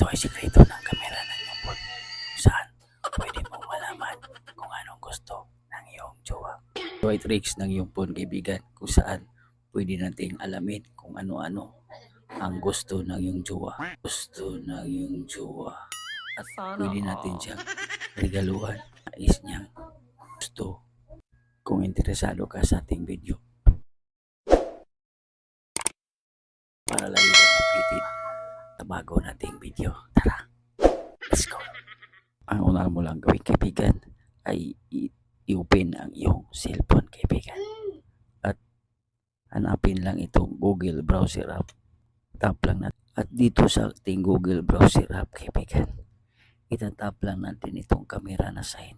Ito ay sikreto ng kamera ng iyong phone kung saan pwede mong malaman kung anong gusto ng iyong jowa. Ito ay tricks ng iyong phone, kaibigan, kung saan pwede nating alamin kung ano-ano ang gusto ng iyong jowa. Gusto ng iyong jowa. At pwede natin siyang regaluhan. Nais niyang gusto. Kung interesado ka sa ating video, para lagi kang updated sa bago nating video. Tara, let's go! Ang una mo lang gawin, kaibigan, ay i-open ang iyong cellphone, kaibigan. At hanapin lang itong Google Browser app. Tap lang natin. At dito sa ating Google Browser app, kaibigan, itatap lang natin itong camera na sign.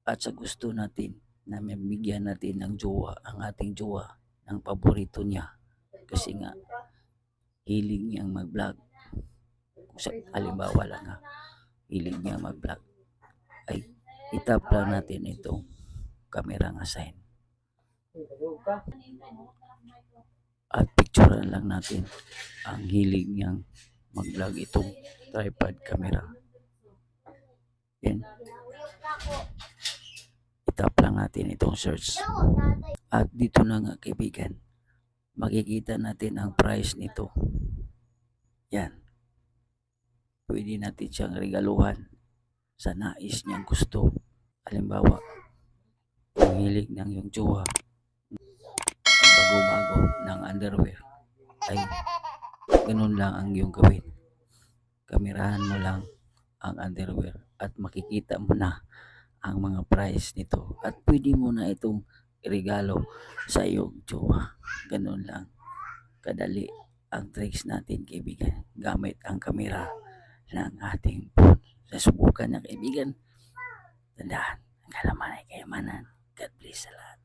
At sa gusto natin na mabigyan natin ng jowa, ang ating jowa, ng paborito niya. Kasi nga, hilig niyang mag-vlog. Kung sa halimbawa lang nga, hilig niyang mag-vlog, ay itap lang natin itong camera nga sign. At picturean lang natin ang hilig niyang mag-vlog, itong tripod camera. Then, itap lang natin itong search. At dito na nga, kaibigan, makikita natin ang price nito. Yan. Pwede natin siyang regaluhan sa nais niyang gusto. Halimbawa, kung hilig ng iyong jowa ang bago-bago ng underwear, ay ganun lang ang iyong gawin. Kamerahan mo lang ang underwear at makikita mo na ang mga price nito. At pwede mo na itong regalo sa iyong jowa. Ganun lang kadali ang tricks natin, kaibigan, gamit ang kamera ng ating phone. Nasubukan niya, kaibigan. Tandaan, ang kalaman ay kayamanan. God bless sa lahat.